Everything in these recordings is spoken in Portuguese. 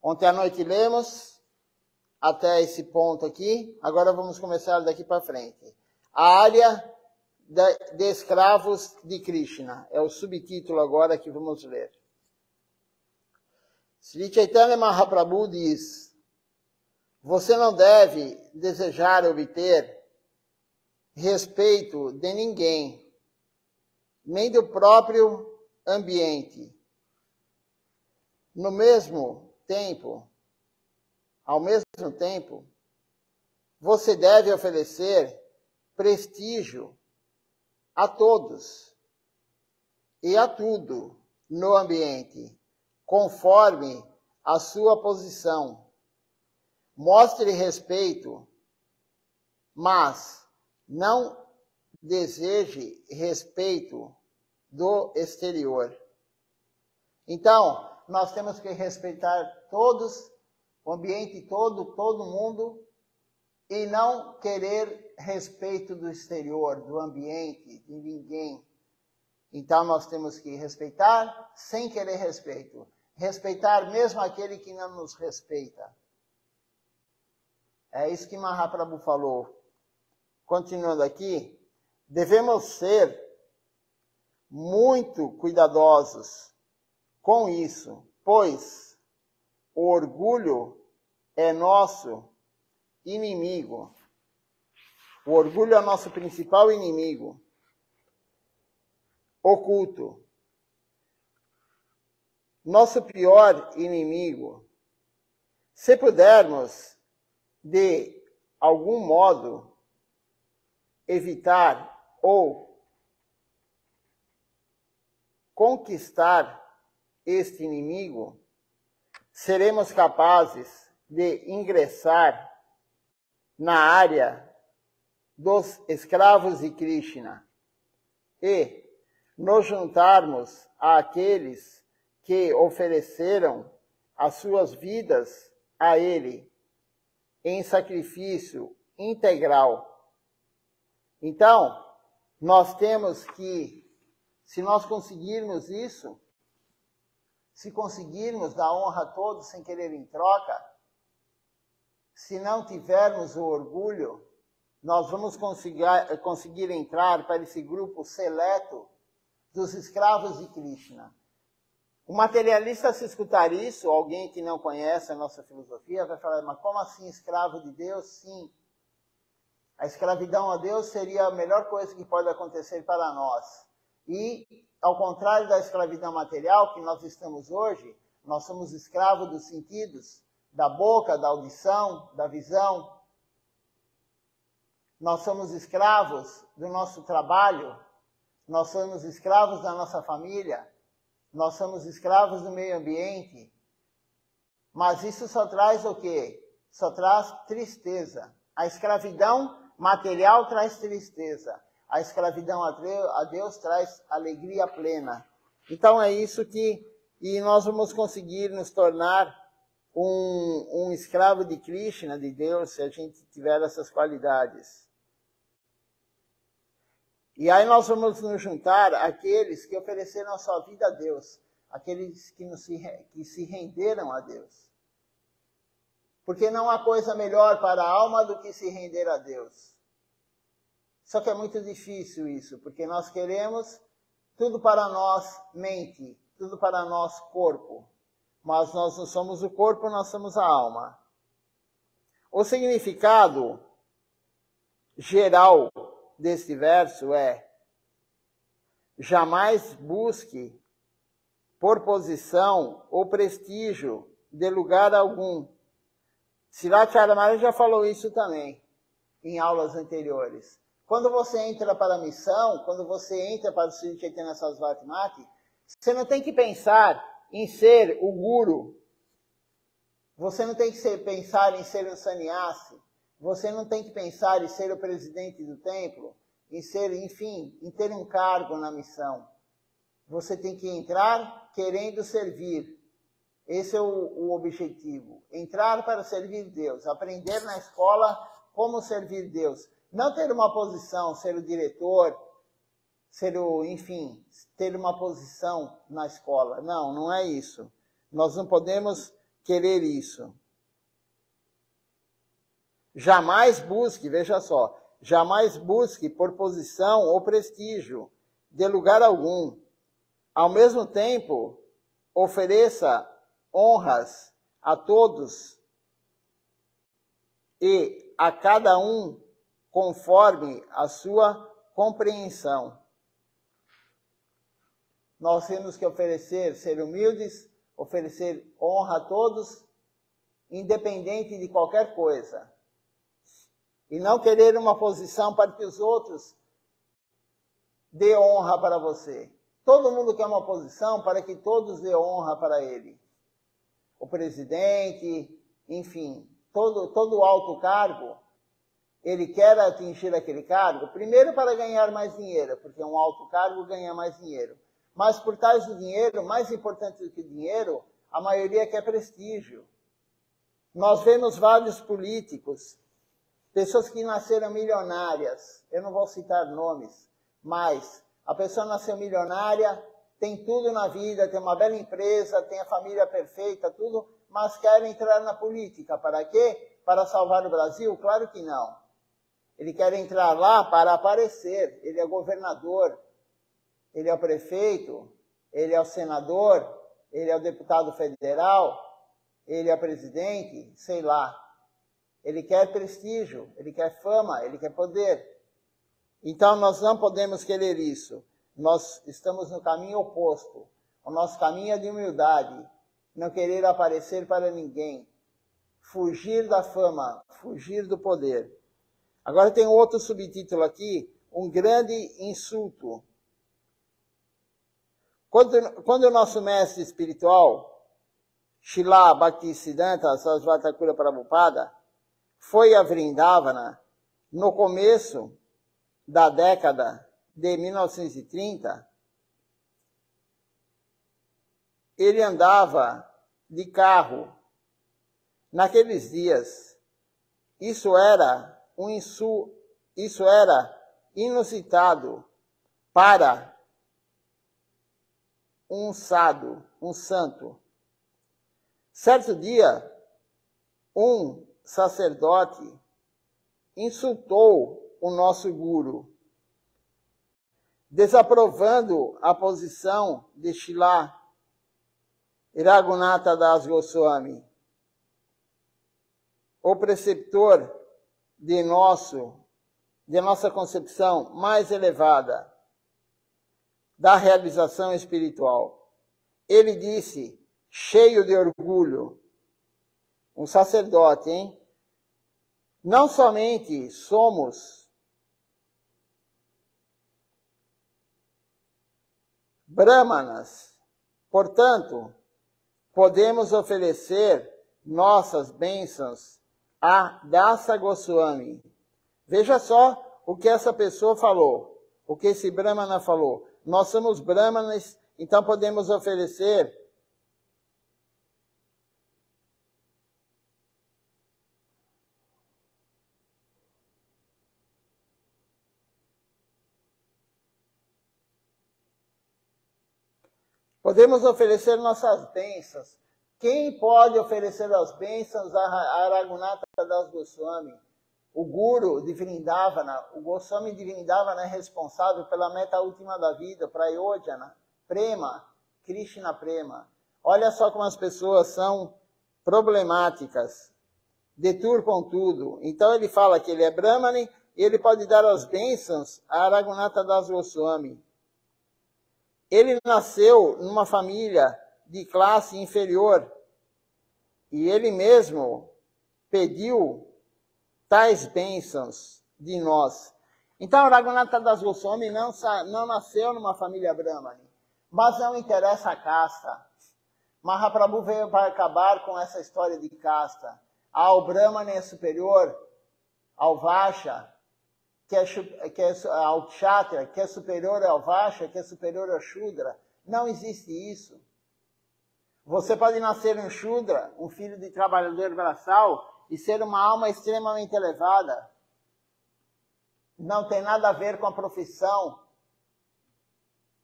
Ontem à noite lemos até esse ponto aqui, agora vamos começar daqui para frente. A área de escravos de Krishna, é o subtítulo agora que vamos ler. Sri Chaitanya Mahaprabhu diz: você não deve desejar obter respeito de ninguém, nem do próprio ambiente. Ao mesmo tempo, você deve oferecer prestígio a todos e a tudo no ambiente, conforme a sua posição. Mostre respeito, mas não deseje respeito do exterior. Então, nós temos que respeitar todos, o ambiente todo mundo, e não querer respeito do exterior, do ambiente, de ninguém. Então, nós temos que respeitar sem querer respeito. Respeitar mesmo aquele que não nos respeita. É isso que Mahaprabhu falou. Continuando aqui, devemos ser muito cuidadosos com isso, pois o orgulho é nosso inimigo. O orgulho é nosso principal inimigo oculto. Nosso pior inimigo. Se pudermos, de algum modo, evitar ou conquistar este inimigo, seremos capazes de ingressar na área dos escravos de Krishna e nos juntarmos àqueles que ofereceram as suas vidas a Ele em sacrifício integral. Então, nós temos que, se nós conseguirmos isso, se conseguirmos dar honra a todos sem querer em troca, se não tivermos o orgulho, nós vamos conseguir entrar para esse grupo seleto dos escravos de Krishna. O materialista, se escutar isso, alguém que não conhece a nossa filosofia, vai falar, mas como assim escravo de Deus? Sim. A escravidão a Deus seria a melhor coisa que pode acontecer para nós. E, ao contrário da escravidão material que nós estamos hoje, nós somos escravos dos sentidos, da boca, da audição, da visão. Nós somos escravos do nosso trabalho, nós somos escravos da nossa família, nós somos escravos do meio ambiente. Mas isso só traz o quê? Só traz tristeza. A escravidão material traz tristeza. A escravidão a Deus traz alegria plena. Então é isso e nós vamos conseguir nos tornar um escravo de Krishna, de Deus, se a gente tiver essas qualidades. E aí nós vamos nos juntar àqueles que ofereceram a sua vida a Deus, aqueles que se renderam a Deus. Porque não há coisa melhor para a alma do que se render a Deus. Só que é muito difícil isso, porque nós queremos tudo para nós mente, tudo para nós corpo. Mas nós não somos o corpo, nós somos a alma. O significado geral deste verso é: jamais busque por posição ou prestígio de lugar algum. Srila já falou isso também em aulas anteriores. Quando você entra para a missão, quando você entra para o Sri Chaitanya Sarasvati Mati, você não tem que pensar em ser o guru. Você não tem que pensar em ser um sannyasi. Você não tem que pensar em ser o presidente do templo, em ser, enfim, em ter um cargo na missão. Você tem que entrar querendo servir. Esse é o objetivo. Entrar para servir Deus. Aprender na escola como servir Deus. Não ter uma posição, ser o diretor, ter uma posição na escola. Não, não é isso. Nós não podemos querer isso. Jamais busque, veja só, jamais busque por posição ou prestígio, de lugar algum. Ao mesmo tempo, ofereça honras a todos e a cada um conforme a sua compreensão. Nós temos que oferecer, ser humildes, oferecer honra a todos, independente de qualquer coisa. E não querer uma posição para que os outros dê honra para você. Todo mundo quer uma posição para que todos dê honra para ele. O presidente, enfim, todo alto cargo, ele quer atingir aquele cargo, primeiro para ganhar mais dinheiro, porque um alto cargo ganha mais dinheiro. Mas por trás do dinheiro, mais importante do que dinheiro, a maioria quer prestígio. Nós vemos vários políticos, pessoas que nasceram milionárias, eu não vou citar nomes, mas a pessoa nasceu milionária, tem tudo na vida, tem uma bela empresa, tem a família perfeita, tudo, mas quer entrar na política. Para quê? Para salvar o Brasil? Claro que não. Ele quer entrar lá para aparecer. Ele é governador, ele é o prefeito, ele é o senador, ele é o deputado federal, ele é o presidente, sei lá. Ele quer prestígio, ele quer fama, ele quer poder. Então nós não podemos querer isso. Nós estamos no caminho oposto. O nosso caminho é de humildade. Não querer aparecer para ninguém. Fugir da fama, fugir do poder. Agora tem outro subtítulo aqui, um grande insulto. Quando o nosso mestre espiritual, Srila Bhaktisiddhanta Sarasvati Thakura Prabhupada, foi a Vrindavana, no começo da década de 1930, ele andava de carro. Naqueles dias, isso era inusitado para um sadhu, um santo. Certo dia, um sacerdote insultou o nosso guru, desaprovando a posição de Srila Raghunatha Das Goswami, o preceptor de nossa concepção mais elevada da realização espiritual. Ele disse, cheio de orgulho, um sacerdote, hein? Não somente somos brahmanas, portanto, podemos oferecer nossas bênçãos a Dasa Goswami. Veja só o que essa pessoa falou, o que esse brahmana falou. Nós somos brahmanas, então podemos oferecer nossas bênçãos. Quem pode oferecer as bênçãos a Raghunatha Das Goswami? O Guru de Vrindavana, o Goswami de Vrindavana é responsável pela meta última da vida, Prayojana, Prema, Krishna Prema. Olha só como as pessoas são problemáticas, deturpam tudo. Então ele fala que ele é Brahmani e ele pode dar as bênçãos a Raghunatha Das Goswami. Ele nasceu numa família de classe inferior e ele mesmo pediu tais bênçãos de nós. Então, Raghunatha Das Goswami não nasceu numa família brahmani, mas não interessa a casta. Mahaprabhu veio para acabar com essa história de casta. O Brahmana é superior ao Vaishya, ao Kshatriya, que é superior ao Vaishya, que é superior ao Shudra. Não existe isso. Você pode nascer um Shudra, um filho de trabalhador braçal, e ser uma alma extremamente elevada. Não tem nada a ver com a profissão.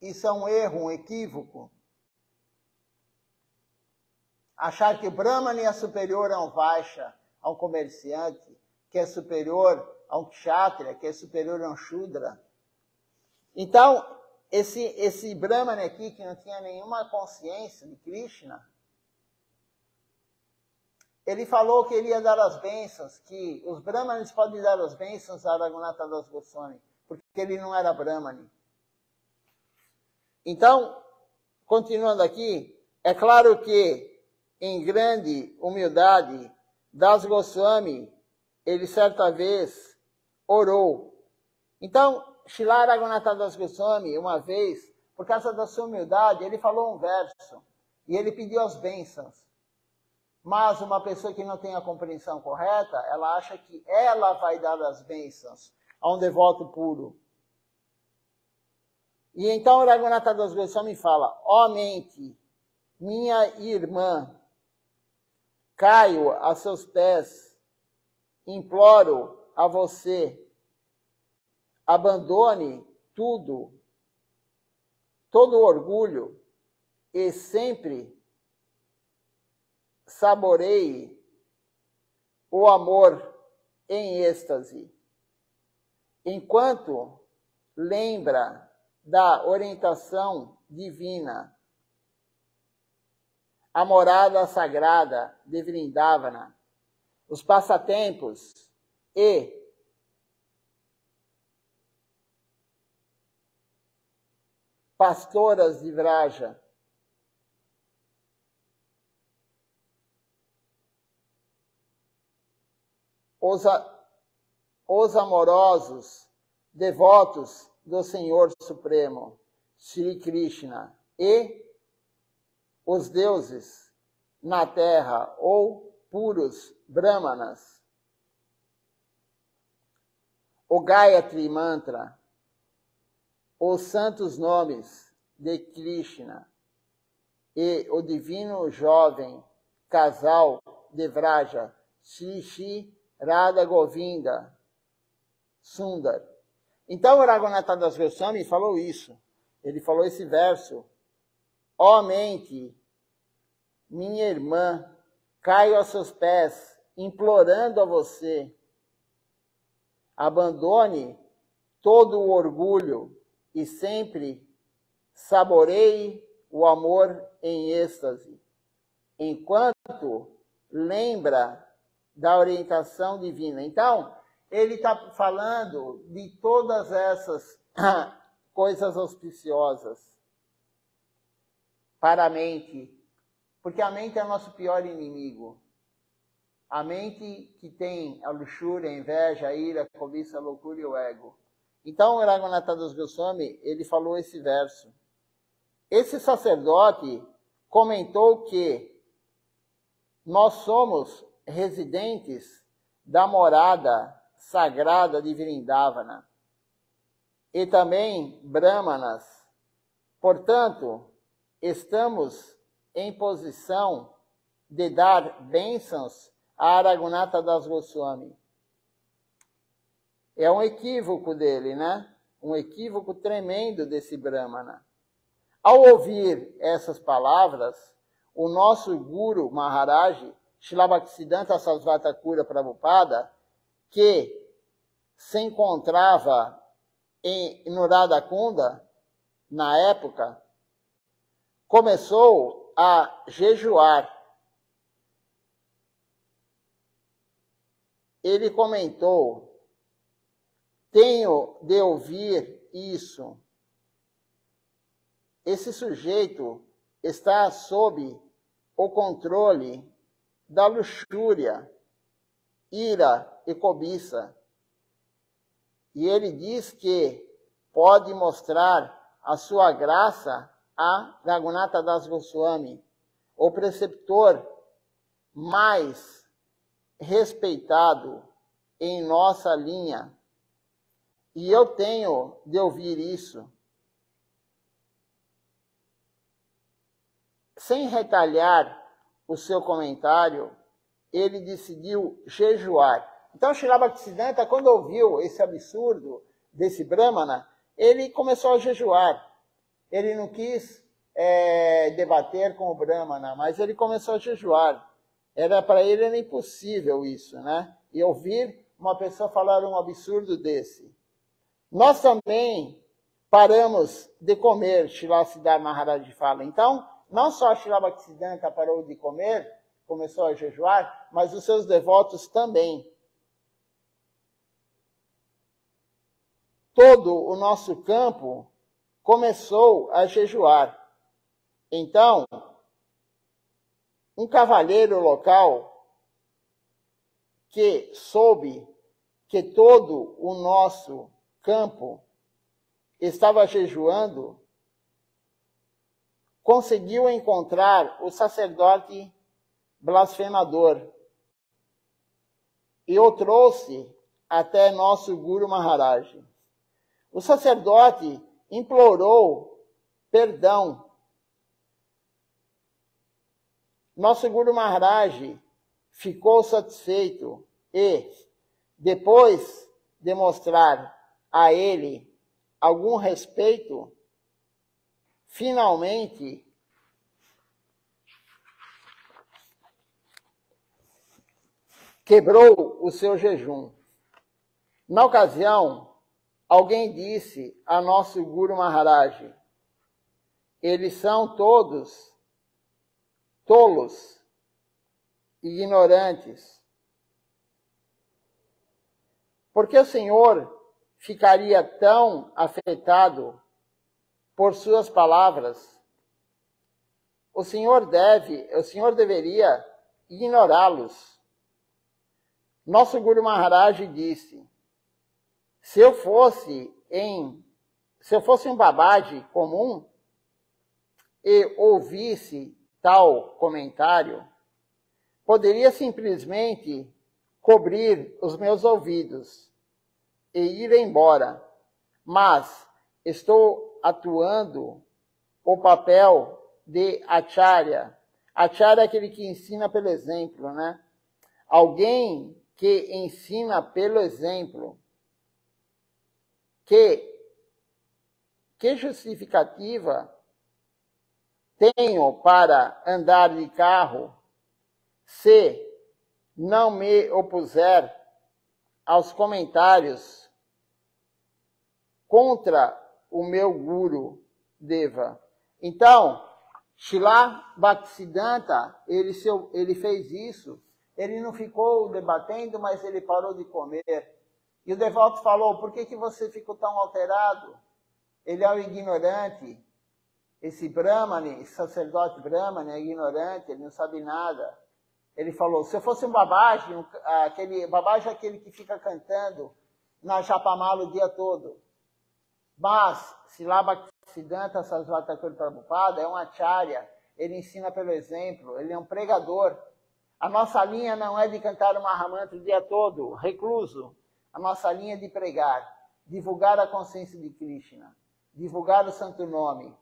Isso é um erro, um equívoco. achar que o Brahmana é superior a um Vaishya, a um comerciante, que é superior a um Kshatriya, que é superior a um Shudra. Então, esse Brahmana aqui, que não tinha nenhuma consciência de Krishna, ele falou que ele ia dar as bênçãos, que os Brahmanes podem dar as bênçãos a Raghunatha Das Goswami, porque ele não era Brahmane. Então, continuando aqui, é claro que, em grande humildade, Das Goswami, ele certa vez orou. Então, Srila Raghunatha Das Goswami, uma vez, por causa da sua humildade, ele falou um verso, e ele pediu as bênçãos. Mas uma pessoa que não tem a compreensão correta, ela acha que ela vai dar as bênçãos a um devoto puro. E então Raghunatha Das Goswami fala: ó mente, minha irmã, caio a seus pés, imploro a você, abandone tudo, todo orgulho, e sempre saboreie o amor em êxtase, enquanto lembra da orientação divina, a morada sagrada de Vrindavana, os passatempos e pastoras de Vraja, os amorosos devotos do Senhor Supremo, Sri Krishna, e os deuses na terra, ou puros brahmanas, o Gayatri Mantra, os santos nomes de Krishna e o divino jovem casal de Vraja, Shri Radha Govinda Sundar. Então o Raghunatha Das Goswami falou isso. Ele falou esse verso: ó mente, minha irmã, caio aos seus pés, implorando a você, abandone todo o orgulho e sempre saboreie o amor em êxtase, enquanto lembra da orientação divina. Então, ele está falando de todas essas coisas auspiciosas para a mente, porque a mente é o nosso pior inimigo. A mente que tem a luxúria, a inveja, a ira, a cobiça, a loucura e o ego. Então, o Raghunatha Das Goswami, ele falou esse verso. Esse sacerdote comentou que nós somos residentes da morada sagrada de Vrindavana e também brahmanas. Portanto, estamos em posição de dar bênçãos a Raghunatha Das Goswami. É um equívoco dele, né? Um equívoco tremendo desse brahmana. Ao ouvir essas palavras, o nosso Guru Maharaj, Srila Bhaktisiddhanta Sarasvati Thakur Prabhupada, que se encontrava no Radha Kunda, na época, começou a jejuar. Ele comentou: tenho de ouvir isso. Esse sujeito está sob o controle da luxúria, ira e cobiça. E ele diz que pode mostrar a sua graça a Raghunatha Das Goswami, o preceptor mais respeitado em nossa linha. E eu tenho de ouvir isso. Sem retalhar o seu comentário, ele decidiu jejuar. Então, Srila Bhaktisiddhanta, quando ouviu esse absurdo desse brahmana, ele começou a jejuar. Ele não quis debater com o Brahmana, mas ele começou a jejuar. Para ele era impossível isso, né? E ouvir uma pessoa falar um absurdo desse. Nós também paramos de comer, Srila Siddhartha Maharaj fala. Então, não só Srila Bhaktisiddhanta parou de comer, começou a jejuar, mas os seus devotos também. Todo o nosso campo começou a jejuar. Então, um cavalheiro local que soube que todo o nosso campo estava jejuando, conseguiu encontrar o sacerdote blasfemador e o trouxe até nosso Guru Maharaj. O sacerdote implorou perdão. Nosso Guru Maharaj ficou satisfeito e, depois de mostrar a ele algum respeito, finalmente quebrou o seu jejum. Na ocasião, alguém disse a nosso Guru Maharaj: eles são todos tolos, ignorantes. Por que o Senhor ficaria tão afetado por suas palavras? O Senhor deveria ignorá-los. Nosso Guru Maharaj disse: se eu fosse um babaji comum e ouvisse tal comentário, poderia simplesmente cobrir os meus ouvidos e ir embora. Mas estou atuando o papel de acharya. Acharya é aquele que ensina pelo exemplo, né? Alguém que ensina pelo exemplo. Que justificativa tenho para andar de carro se não me opuser aos comentários contra o meu Guru Deva? Então, Srila Bhaktisiddhanta, ele fez isso. Ele não ficou debatendo, mas ele parou de comer. E o devoto falou: por que você ficou tão alterado? Ele é um ignorante. Esse Brahmane, esse sacerdote Brahmane é ignorante, ele não sabe nada. Ele falou: se eu fosse um babaji, babaji é aquele que fica cantando na Japamala o dia todo. Mas, Srila Bhaktisiddhanta Sarasvati Thakur Prabhupada é um acharya, ele ensina pelo exemplo, ele é um pregador. A nossa linha não é de cantar o Mahamantra o dia todo, recluso. A nossa linha é de pregar, divulgar a consciência de Krishna, divulgar o santo nome.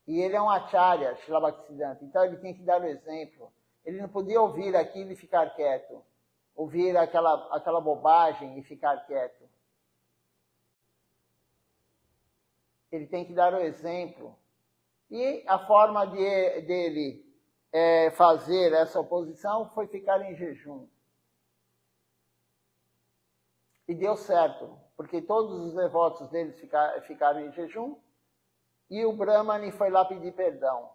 E ele é um acharya, Srila Bhaktisiddhanta, então ele tem que dar o exemplo. Ele não podia ouvir aquilo e ficar quieto, ouvir aquela bobagem e ficar quieto. Ele tem que dar o exemplo. E a forma dele fazer essa oposição foi ficar em jejum. E deu certo, porque todos os devotos deles ficaram em jejum, e o Brahmane foi lá pedir perdão.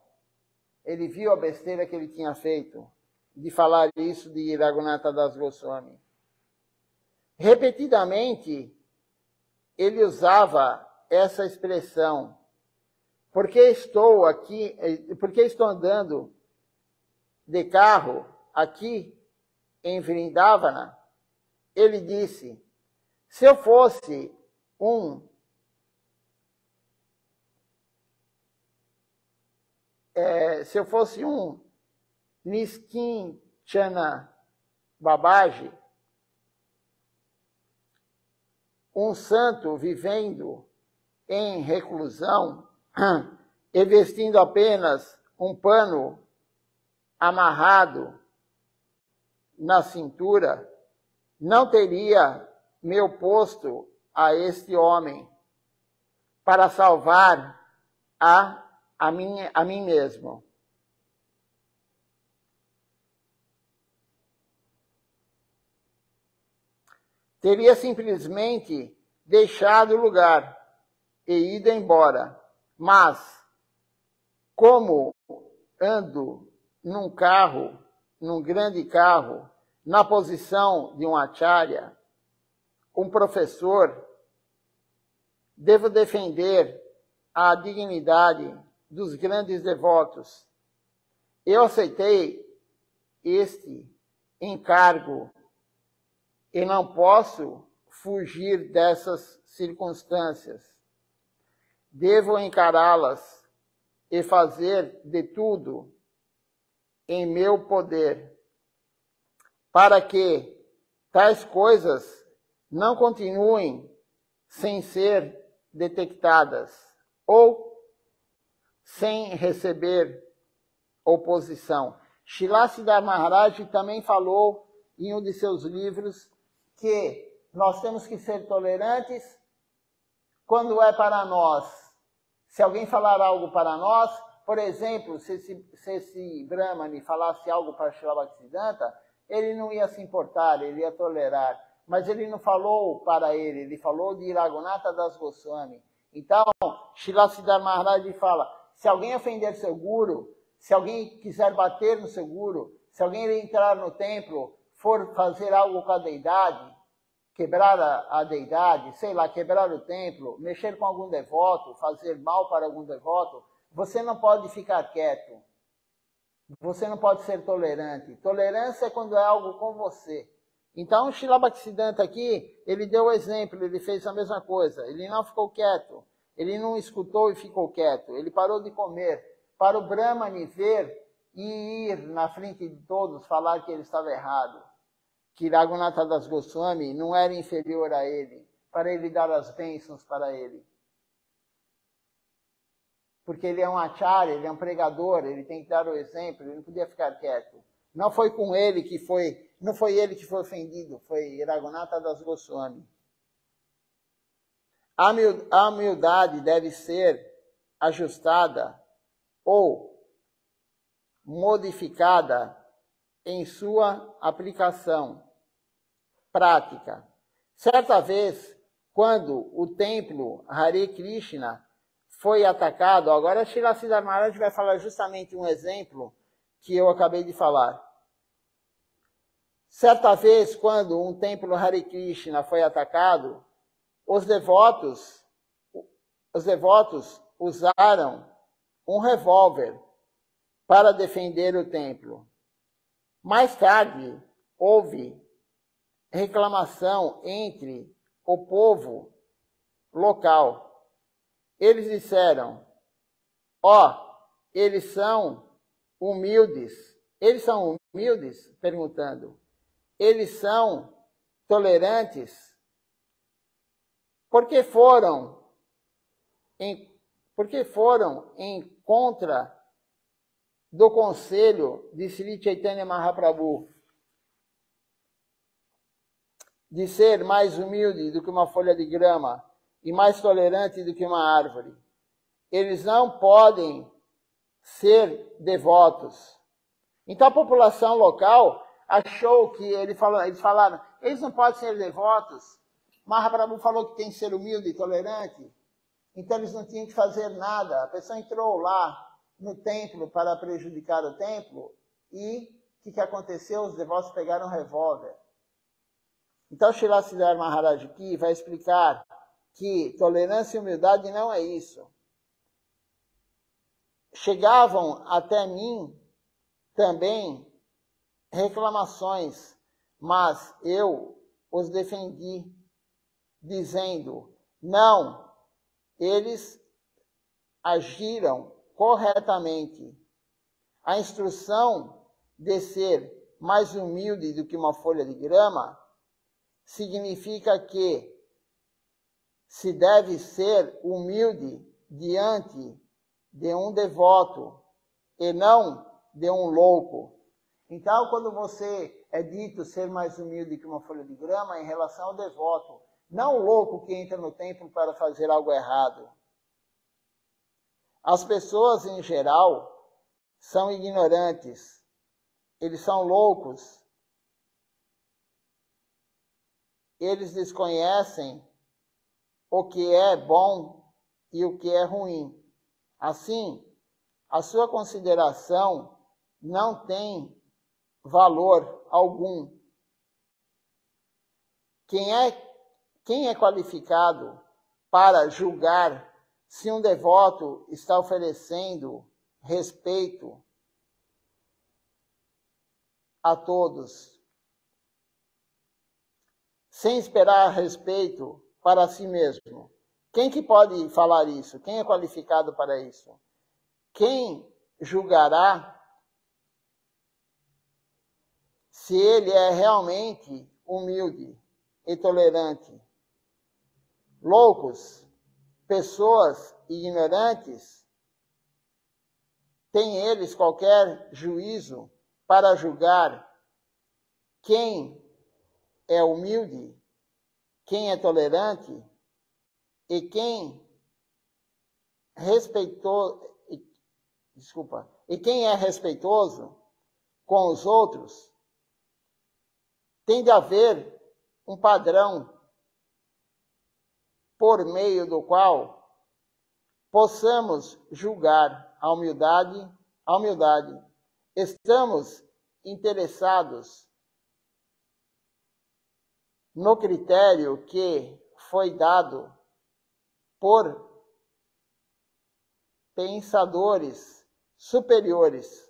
Ele viu a besteira que ele tinha feito, de falar isso de Raghunatha Das Goswami. Repetidamente, ele usava essa expressão: porque estou andando de carro aqui em Vrindavana, ele disse: se eu fosse um Niskinchana Babaji, um santo vivendo em reclusão e vestindo apenas um pano amarrado na cintura, não teria me oposto a este homem para salvar a a mim mesmo. Teria simplesmente deixado o lugar e ido embora. Mas, como ando num carro, num grande carro, na posição de um acharya, um professor, devo defender a dignidade dos grandes devotos. Eu aceitei este encargo e não posso fugir dessas circunstâncias. Devo encará-las e fazer de tudo em meu poder para que tais coisas não continuem sem ser detectadas ou sem receber oposição. Srila Siddhartha Maharaj também falou em um de seus livros que nós temos que ser tolerantes quando é para nós. Se alguém falar algo para nós, por exemplo, se esse Brahmani falasse algo para Srila Bhaktisiddhanta, ele não ia se importar, ele ia tolerar. Mas ele não falou para ele falou de Raghunatha Das Goswami. Então, Srila Siddhartha Maharaj fala, se alguém ofender seu guru, se alguém quiser bater no seu guru, se alguém entrar no templo, for fazer algo com a deidade, quebrar a deidade, sei lá, quebrar o templo, mexer com algum devoto, fazer mal para algum devoto, você não pode ficar quieto. Você não pode ser tolerante. Tolerância é quando é algo com você. Então, o Srila Bhaktisiddhanta aqui, ele deu o exemplo, ele fez a mesma coisa. Ele não ficou quieto. Ele não escutou e ficou quieto. Ele parou de comer. Para o Brahmani ver e ir na frente de todos falar que ele estava errado. Que Raghunatha Das Goswami não era inferior a ele. Para ele dar as bênçãos para ele. Porque ele é um acharya, ele é um pregador, ele tem que dar o exemplo, ele não podia ficar quieto. Não foi com ele que foi, não foi ele que foi ofendido, foi Raghunatha Das Goswami. A humildade deve ser ajustada ou modificada em sua aplicação prática. Certa vez, quando o templo Hare Krishna foi atacado, agora Srila Siddhartha Maharaj vai falar justamente um exemplo que eu acabei de falar. Certa vez, quando um templo Hare Krishna foi atacado, os devotos usaram um revólver para defender o templo. Mais tarde, houve reclamação entre o povo local. Eles disseram, eles são humildes. Eles são humildes? Perguntando. Eles são tolerantes? Porque foram em contra do conselho de Sri Chaitanya Mahaprabhu de ser mais humilde do que uma folha de grama e mais tolerante do que uma árvore. Eles não podem ser devotos. Então a população local achou que eles falaram, eles não podem ser devotos. Mahaprabhu falou que tem que ser humilde e tolerante. Então eles não tinham que fazer nada. A pessoa entrou lá no templo para prejudicar o templo e o que aconteceu? Os devotos pegaram um revólver. Então Srila Siddhartha Maharaj aqui vai explicar que tolerância e humildade não é isso. Chegavam até mim também reclamações, mas eu os defendi, dizendo, não, eles agiram corretamente. A instrução de ser mais humilde do que uma folha de grama significa que se deve ser humilde diante de um devoto e não de um louco. Então, quando você é dito ser mais humilde que uma folha de grama, é em relação ao devoto, não o louco que entra no templo para fazer algo errado. As pessoas, em geral, são ignorantes. Eles são loucos. Eles desconhecem o que é bom e o que é ruim. Assim, a sua consideração não tem valor algum. Quem é qualificado para julgar se um devoto está oferecendo respeito a todos, sem esperar respeito para si mesmo? Quem que pode falar isso? Quem é qualificado para isso? Quem julgará se ele é realmente humilde e tolerante? Loucos, pessoas ignorantes, têm eles qualquer juízo para julgar quem é humilde, quem é tolerante e quem quem é respeitoso com os outros? Tem de haver um padrão por meio do qual possamos julgar a humildade. Estamos interessados no critério que foi dado por pensadores superiores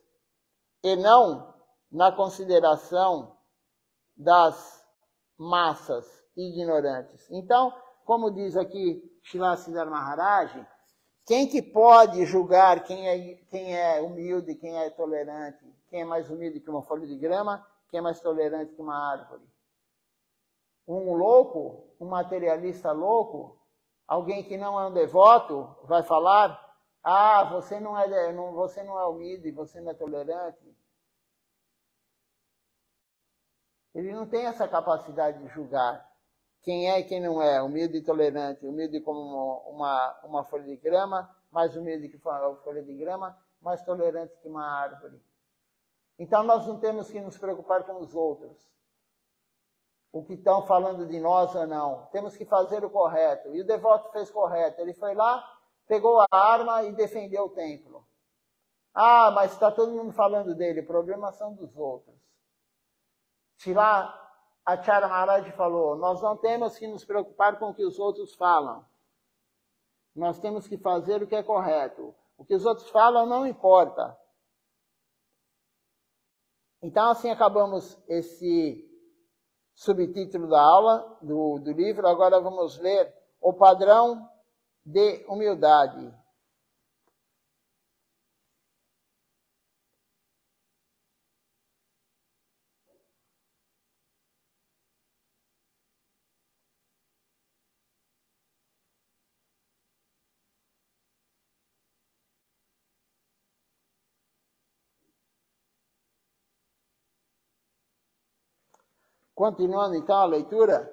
e não na consideração das massas ignorantes. Então, como diz aqui Srila Siddhar Maharaj, quem que pode julgar quem é humilde, quem é tolerante, quem é mais humilde que uma folha de grama, quem é mais tolerante que uma árvore? Um louco, um materialista louco, alguém que não é um devoto, vai falar: ah, você não é humilde, você não é tolerante. Ele não tem essa capacidade de julgar quem é e quem não é, humilde e tolerante, humilde como uma folha de grama, mais humilde que uma folha de grama, mais tolerante que uma árvore. Então nós não temos que nos preocupar com os outros, o que estão falando de nós ou não. Temos que fazer o correto. E o devoto fez correto. Ele foi lá, pegou a arma e defendeu o templo. Ah, mas está todo mundo falando dele, problemas são dos outros. Srila Acharya Maharaj falou: nós não temos que nos preocupar com o que os outros falam. Nós temos que fazer o que é correto. O que os outros falam não importa. Então, assim acabamos esse subtítulo da aula, do livro. Agora vamos ler o padrão de humildade. Continuando então a leitura,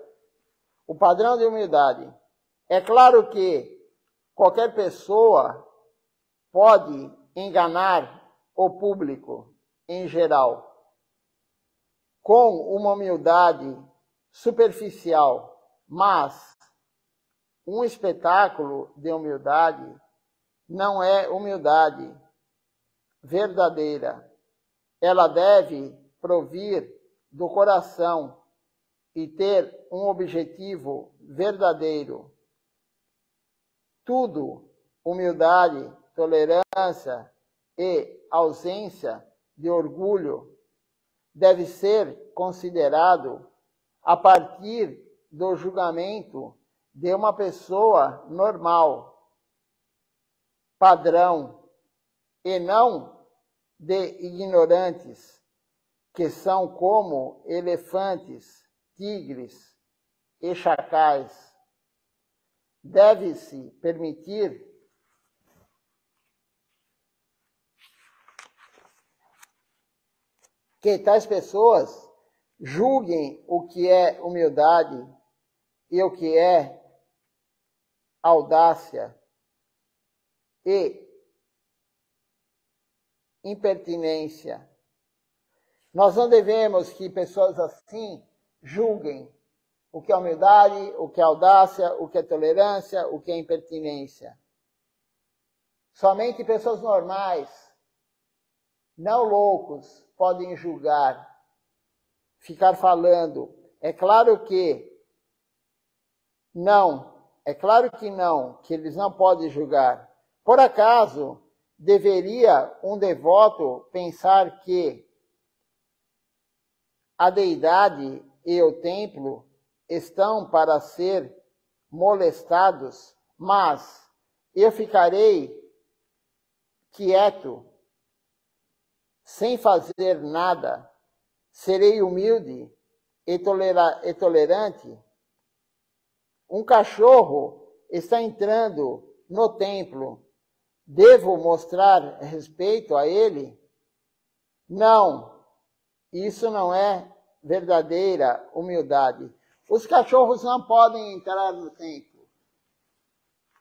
o padrão de humildade. É claro que qualquer pessoa pode enganar o público em geral com uma humildade superficial, mas um espetáculo de humildade não é humildade verdadeira. Ela deve provir do coração e ter um objetivo verdadeiro. Tudo, humildade, tolerância e ausência de orgulho, deve ser considerado a partir do julgamento de uma pessoa normal, padrão, e não de ignorantes, que são como elefantes, tigres e chacais. Deve-se permitir que tais pessoas julguem o que é humildade e o que é audácia, e impertinência. Nós não devemos que pessoas assim julguem o que é humildade, o que é audácia, o que é tolerância, o que é impertinência. Somente pessoas normais, não loucos, podem julgar, ficar falando. É claro que não, que eles não podem julgar. Por acaso, deveria um devoto pensar que a deidade e o templo estão para ser molestados, mas eu ficarei quieto, sem fazer nada, serei humilde e tolerante? Um cachorro está entrando no templo, devo mostrar respeito a ele? Não, isso não é verdadeira humildade. Os cachorros não podem entrar no templo.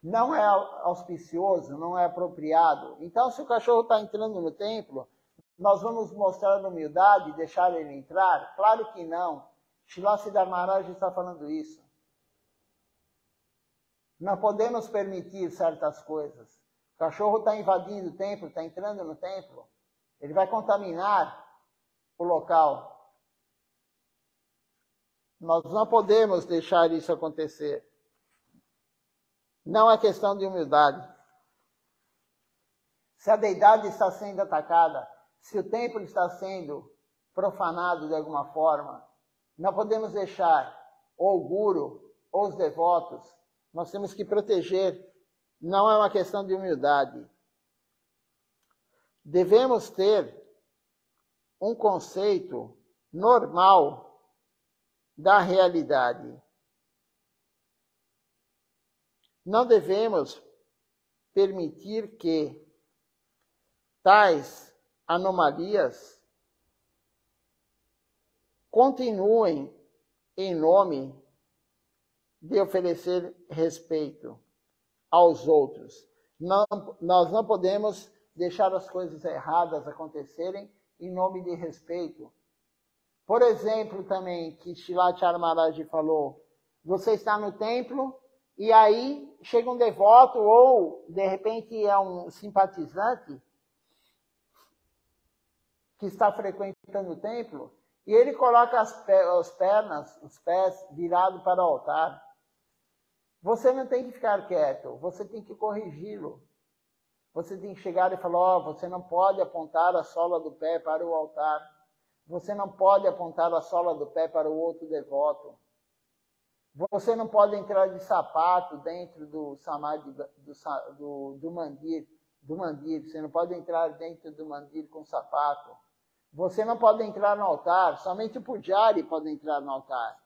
Não é auspicioso, não é apropriado. Então, se o cachorro está entrando no templo, nós vamos mostrar humildade e deixar ele entrar? Claro que não. Srila Siddhar Maharaj está falando isso. Não podemos permitir certas coisas. O cachorro está invadindo o templo, está entrando no templo. Ele vai contaminar o local. Nós não podemos deixar isso acontecer. Não é questão de humildade. Se a deidade está sendo atacada, se o templo está sendo profanado de alguma forma, não podemos deixar ou o guru ou os devotos. Nós temos que proteger. Não é uma questão de humildade. Devemos ter um conceito normal da realidade. Não devemos permitir que tais anomalias continuem em nome de oferecer respeito aos outros. Nós não podemos deixar as coisas erradas acontecerem em nome de respeito. Por exemplo, também, que Srila Maharaj falou, você está no templo e aí chega um devoto ou, de repente, é um simpatizante que está frequentando o templo e ele coloca os pés virados para o altar. Você não tem que ficar quieto, você tem que corrigi-lo. Você tem que chegar e falar, você não pode apontar a sola do pé para o altar. Você não pode apontar a sola do pé para o outro devoto. Você não pode entrar de sapato dentro do samadhi, do mandir. Você não pode entrar dentro do mandir com sapato. Você não pode entrar no altar. Somente o pujari pode entrar no altar.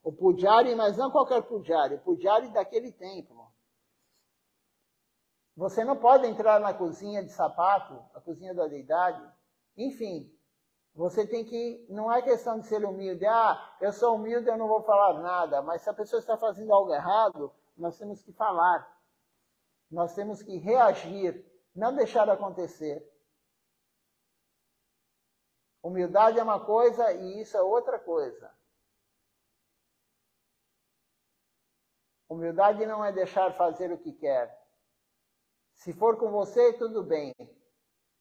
O pujari, mas não qualquer pujari. O pujari daquele templo. Você não pode entrar na cozinha de sapato, a cozinha da deidade. Enfim, você tem que... Não é questão de ser humilde. Eu sou humilde, eu não vou falar nada. Mas se a pessoa está fazendo algo errado, nós temos que falar. Nós temos que reagir, não deixar acontecer. Humildade é uma coisa e isso é outra coisa. Humildade não é deixar fazer o que quer. Se for com você, tudo bem.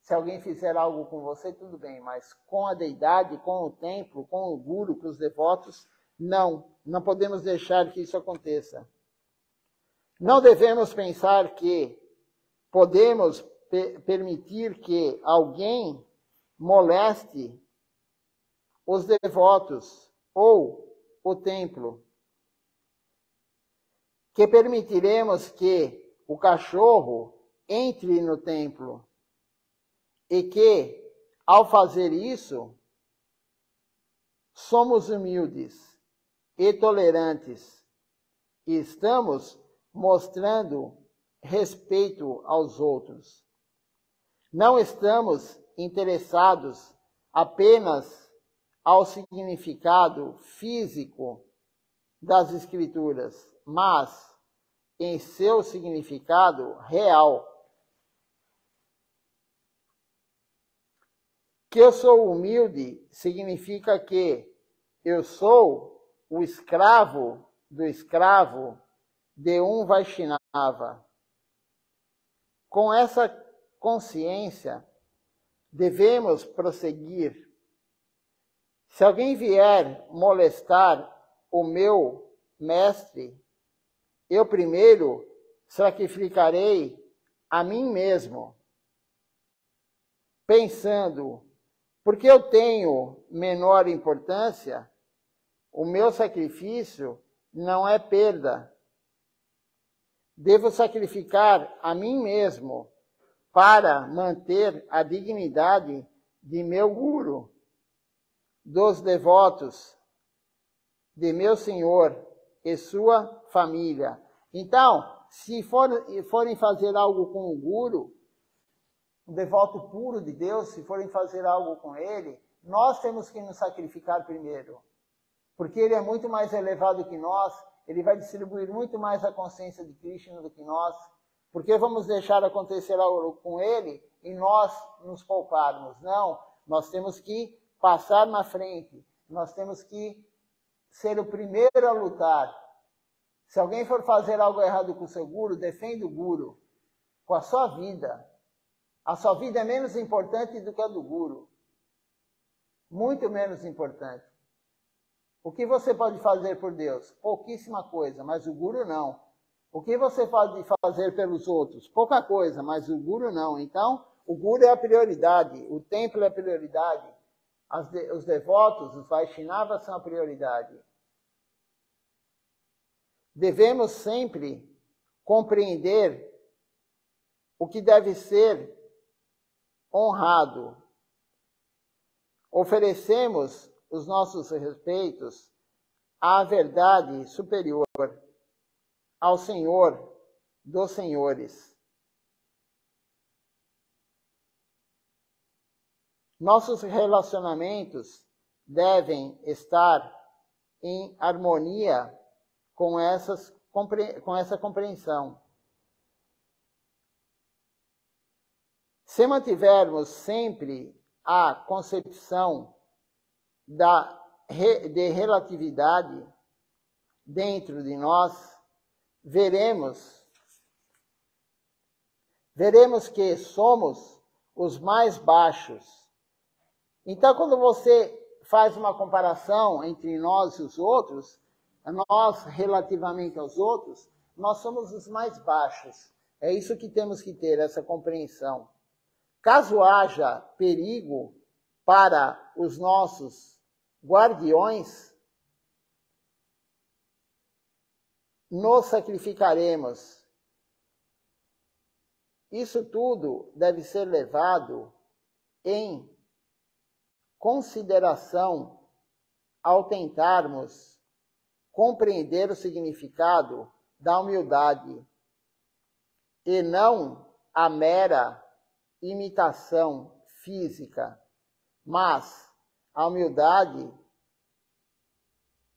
Se alguém fizer algo com você, tudo bem. Mas com a deidade, com o templo, com o guru, com os devotos, não. Não podemos deixar que isso aconteça. Não devemos pensar que podemos permitir que alguém moleste os devotos ou o templo. Que permitiremos que o cachorro entre no templo e que, ao fazer isso, somos humildes e tolerantes e estamos mostrando respeito aos outros. Não estamos interessados apenas ao significado físico das Escrituras, mas em seu significado real. Que eu sou humilde significa que eu sou o escravo do escravo de um Vaishnava. Com essa consciência, devemos prosseguir. Se alguém vier molestar o meu mestre, eu primeiro sacrificarei a mim mesmo, pensando, porque eu tenho menor importância, o meu sacrifício não é perda. Devo sacrificar a mim mesmo para manter a dignidade de meu guru, dos devotos, de meu senhor e sua família. Então, se forem fazer algo com o guru, um devoto puro de Deus, se forem fazer algo com ele, nós temos que nos sacrificar primeiro. Porque ele é muito mais elevado que nós, ele vai distribuir muito mais a consciência de Krishna do que nós. Porque vamos deixar acontecer algo com ele e nós nos pouparmos? Não, nós temos que passar na frente, nós temos que ser o primeiro a lutar. Se alguém for fazer algo errado com o seu guru, defenda o guru com a sua vida. A sua vida é menos importante do que a do guru. Muito menos importante. O que você pode fazer por Deus? Pouquíssima coisa, mas o guru não. O que você pode fazer pelos outros? Pouca coisa, mas o guru não. Então, o guru é a prioridade, o templo é a prioridade, os devotos, os Vaishnavas são a prioridade. Devemos sempre compreender o que deve ser honrado. Oferecemos os nossos respeitos à verdade superior, ao Senhor dos Senhores. Nossos relacionamentos devem estar em harmonia com essa compreensão. Se mantivermos sempre a concepção de relatividade dentro de nós, veremos que somos os mais baixos. Então, quando você faz uma comparação entre nós e os outros, nós relativamente aos outros, nós somos os mais baixos. É isso que temos que ter, essa compreensão. Caso haja perigo para os nossos guardiões, nos sacrificaremos. Isso tudo deve ser levado em consideração ao tentarmos compreender o significado da humildade e não a mera imitação física, mas a humildade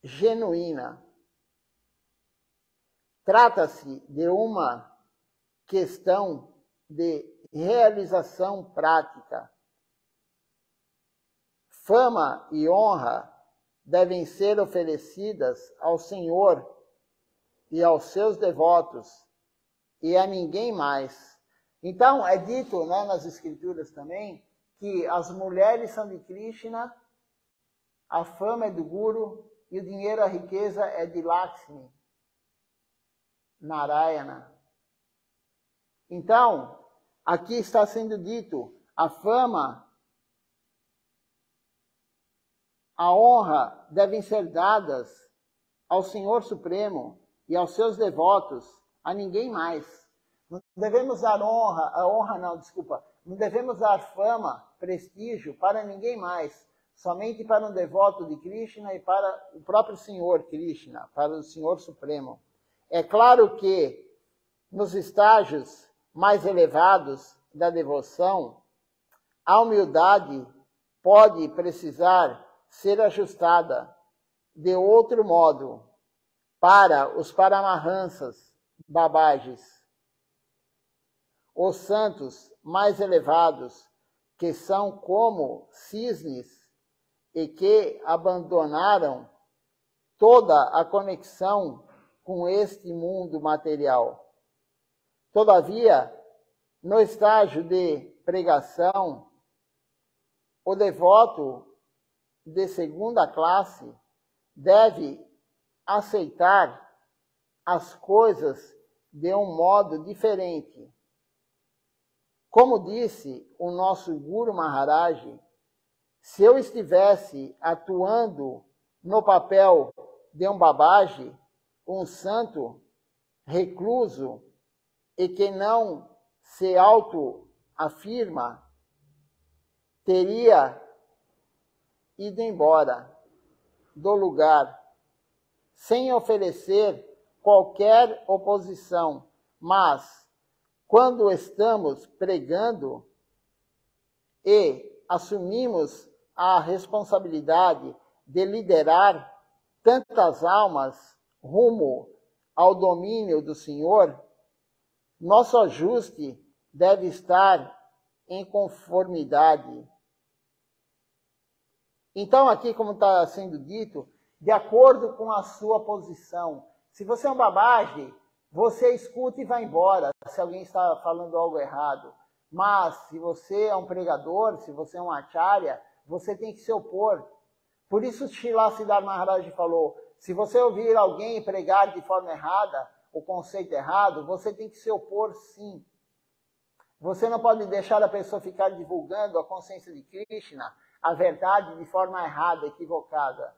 genuína. Trata-se de uma questão de realização prática. Fama e honra devem ser oferecidas ao Senhor e aos seus devotos e a ninguém mais. Então, é dito, né, nas Escrituras também, que as mulheres são de Krishna, a fama é do Guru e o dinheiro, a riqueza é de Lakshmi, Narayana. Então, aqui está sendo dito, a fama, a honra devem ser dadas ao Senhor Supremo e aos seus devotos, a ninguém mais. Não devemos dar não devemos dar fama, prestígio para ninguém mais, somente para um devoto de Krishna e para o próprio Senhor Krishna, para o Senhor Supremo. É claro que nos estágios mais elevados da devoção, a humildade pode precisar ser ajustada de outro modo para os paramahansas, babajes. Os santos mais elevados que são como cisnes e que abandonaram toda a conexão com este mundo material. Todavia, no estágio de pregação, o devoto de segunda classe deve aceitar as coisas de um modo diferente. Como disse o nosso Guru Maharaj, se eu estivesse atuando no papel de um Babaji, um santo recluso e que não se autoafirma, teria ido embora do lugar sem oferecer qualquer oposição. Mas, quando estamos pregando e assumimos a responsabilidade de liderar tantas almas rumo ao domínio do Senhor, nosso ajuste deve estar em conformidade. Então, aqui, como está sendo dito, de acordo com a sua posição. Se você é um Babaji, você escuta e vai embora, se alguém está falando algo errado. Mas, se você é um pregador, se você é um acharya, você tem que se opor. Por isso, Srila Siddhartha Maharaj falou, se você ouvir alguém pregar de forma errada, o conceito errado, você tem que se opor sim. Você não pode deixar a pessoa ficar divulgando a consciência de Krishna, a verdade de forma errada, equivocada.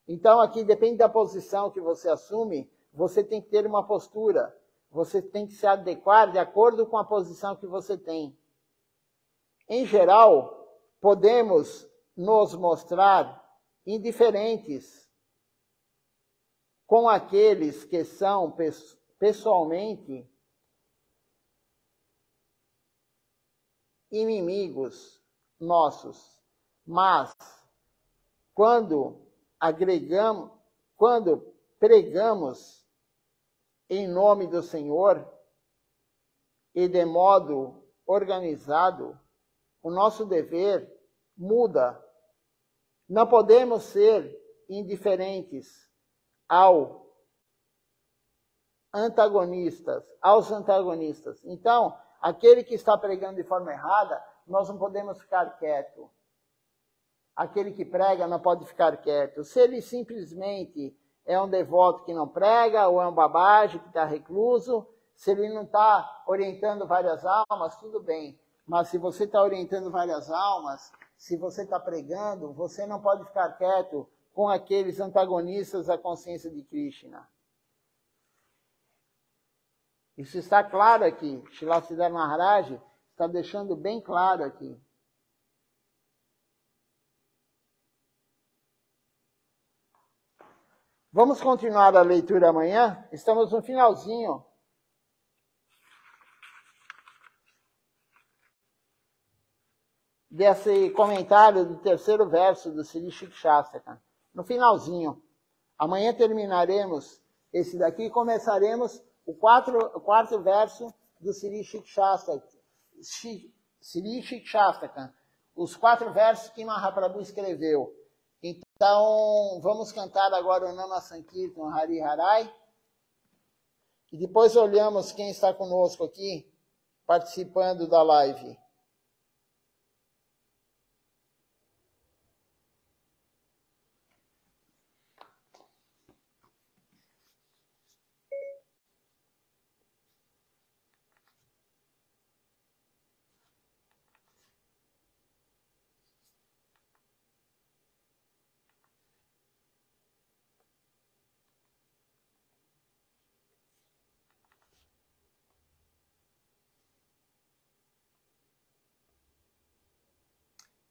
Então, aqui depende da posição que você assume, você tem que ter uma postura. Você tem que se adequar de acordo com a posição que você tem. Em geral, podemos nos mostrar indiferentes com aqueles que são pessoalmente inimigos nossos. Mas, quando pregamos em nome do Senhor e de modo organizado, o nosso dever muda. Não podemos ser indiferentes aos antagonistas. Então, aquele que está pregando de forma errada, nós não podemos ficar quieto. Aquele que prega não pode ficar quieto. Se ele simplesmente é um devoto que não prega, ou é um Babaji que está recluso, se ele não está orientando várias almas, tudo bem. Mas se você está orientando várias almas, se você está pregando, você não pode ficar quieto com aqueles antagonistas da consciência de Krishna. Isso está claro aqui. Srila Siddhartha Maharaj está deixando bem claro aqui. Vamos continuar a leitura amanhã. Estamos no finalzinho desse comentário do terceiro verso do Sri Shikshastakam. No finalzinho. Amanhã terminaremos esse daqui e começaremos o quarto verso do Sri Shikshastakam. Os 4 versos que Mahaprabhu escreveu. Então, vamos cantar agora o Nama Sankirtan Hari Harai. E depois olhamos quem está conosco aqui, participando da live.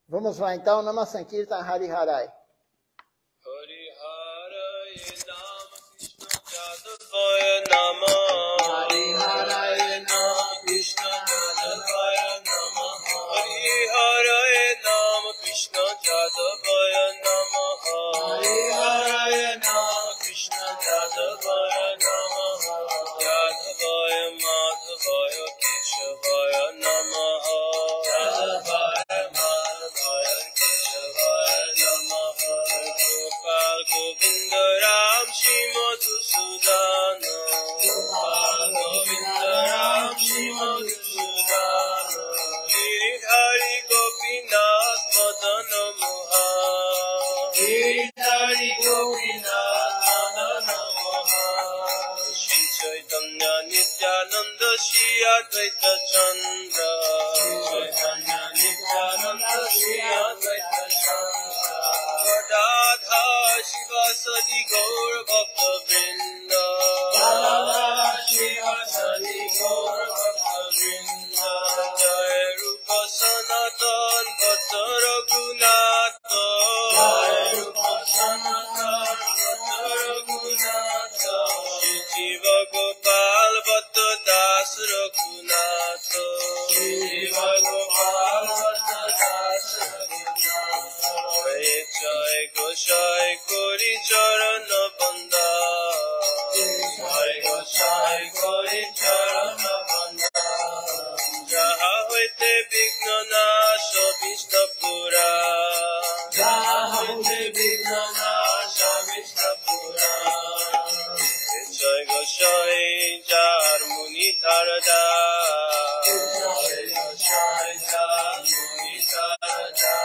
Vamos lá então, Nama Sankirtan Hari Harai. Hari Harai Nama Krishna Jadavaya Nama Hari Harai Nama Krishna Jadavaya Nama Hari Harai Nama Krishna Jadavaya Nama Hari Harai Nama Krishna Jadavaya Nama Jadavaya Madhavaya Keshavaya Nama Jadavaya Govinda Ram Shri Madhusudana Gopal Govinda Ram Shri Madhusudana Giridhari Gopinath Madana Mohan Giridhari Gopinath Madana Mohan Shri Chaitanya Nityananda Shri Advaita Chandra Chaitanya Nityananda Shri Advaita Chandra Radha Shivasadi Gaur Bhakta Vrinda Radha Shivasadi Gaur Bhakta Vrinda Jai Rupa Sanatan Bhatta Raghunatha Jai Rupa Sanatan Bhatta Raghunatha Shri Jiva Gopal Bhatta Das Raghunatha Shri Jiva Gopal Bhatta Das Raghunatha Jai Goshai Kori Charana Banda Jai Goshai Kori Charana Banda Jaha hoite Vigna Nasha Vishnapura Jaha hoite Vigna Nasha Vishnapura Jai Goshai Jar Muni Tarada Jai Goshai Jar Muni Tarada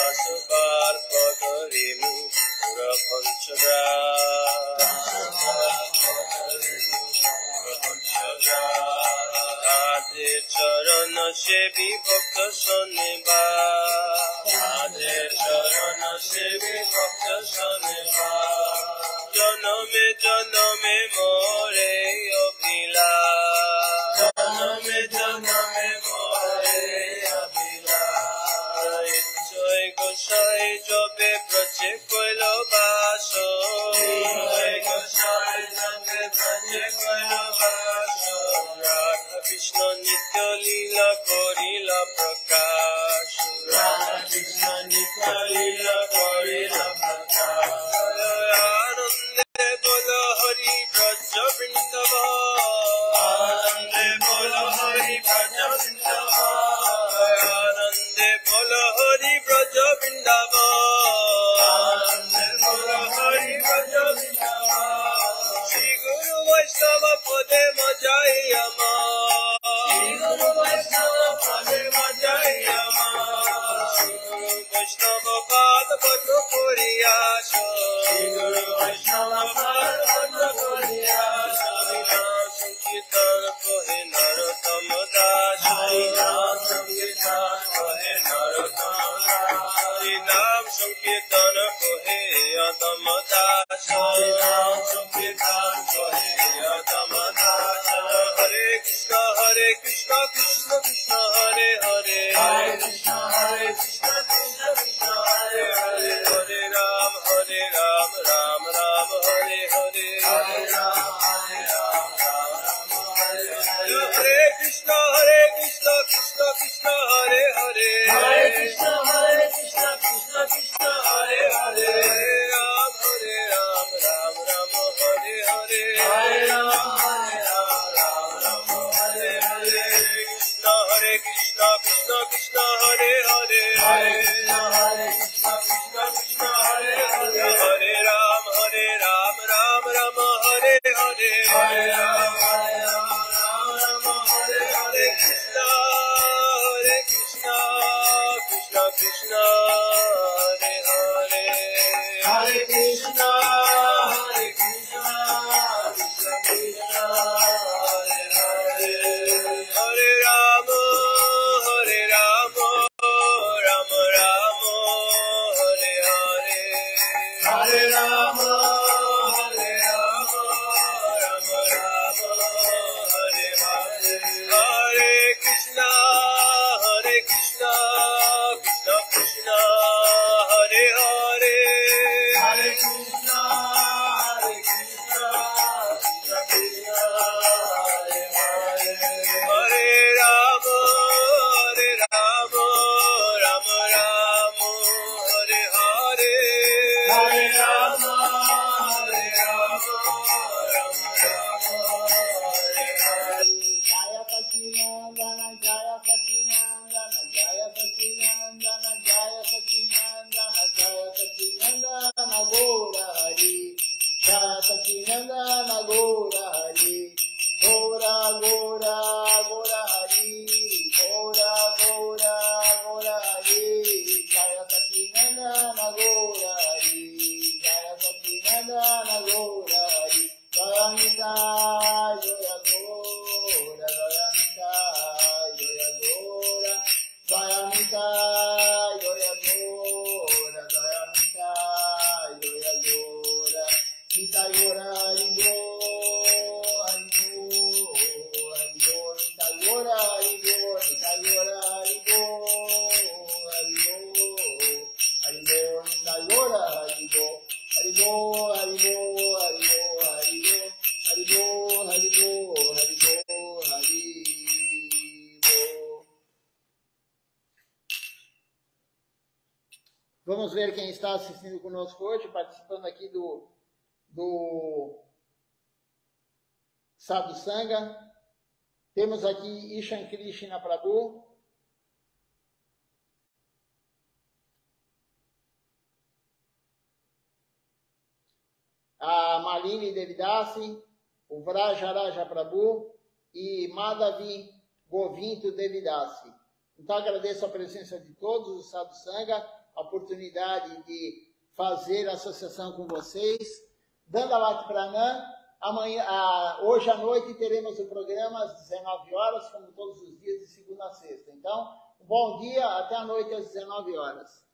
Asupar Pagarimu Pura Panchagra Radhe Charana Sevi Bhakta Saneva Radhe Charana Sevi Bhakta Saneva Janame Janame More Abhila Janame Janame More Abhila Jai Goshai Jobe Braje Koilo Baso Jai Goshai Jobe Braje Koilo Baso Radha Krishna Nitya Leela Korila Prakash Radha Krishna Nitya Leela Korila Prakash Anande Bola Hari Braja Vrindavan Anande Bola Hari Braja Vrindavan Anande Bola Hari Braja Vrindavan Anande Bola Hari Braja Vrindavan Shri Guru Vaishnava Pade Majayama Shri Guru Vaishnava Pade Majayama Shri Guru Vaishnava Pada Padma Puriyasha Shri Guru Vaishnava Pada Padma Puriyasha Harinam Sankirtan Kohe Narottama Das Harinam Sankirtan Kohe Narottama Das Harinam Sankirtan Kohe Adama Das Harinam Sankirtan Kohe Adama Das Hare Krishna Krishna Krishna Hare Hare Hare Krishna Krishna Krishna Hare Hare Hare Ram Ram Ram Hare Hare Hare Ram Ram Hare Hare Hare Krishna Krishna Krishna Hare Hare Hare Krishna Krishna Krishna Hare Hare Hare Ram Ram Hare Hare Hare Ram Ram Hare Hare Krishna Krishna Krishna Hare Hare Hare Krishna Krishna Krishna Hare Hare Hare Ram Ram Hare Hare Hare Ram Hare Hare Krishna Krishna Krishna Hare Hare Hare Krishna Krishna Krishna Hare Hare Hare Ram Ram Hare Hare Hare Ram Ram Hare Hare Hare Krishna Krishna Krishna Hare Hare Hare Krishna Krishna Krishna Hare Hare Hare Ram Ram Hare Hare Hare Ram Jaya Sacinandana Gora Hari, Gora Gora Gora Hari, Gora Gora Gora Hari, Jaya Sacinandana Gora Hari, Jaya Sacinandana Gora Hari, Jaya Nitai Jaya Gora, Jaya Nitai Jaya Gora, Jaya Nitai Jaya Gora, Jaya Nitai Jaya Gora, Nitai Gora Haribo, Haribo, Haribo, Nitai Gora Haribo, Nitai Gora Haribo, Haribo, Haribo, Nitai Gora Haribo, Haribo, Haribo, Haribo, Haribo, Haribo, Haribo, Haribo, Haribo. Vamos ver quem está assistindo conosco hoje, participando aqui do Sadhu Sangha. Temos aqui Ishan Krishna Prabhu, a Malini Devidasi, o Vrajaraja Prabhu e Madhavi Govinto Devidasi. Então agradeço a presença de todos os Sadhu Sangha, a oportunidade de fazer a associação com vocês. Dandavat Pranam, hoje à noite teremos o programa às 19 horas, como todos os dias, de segunda a sexta. Então, um bom dia, até à noite às 19 horas.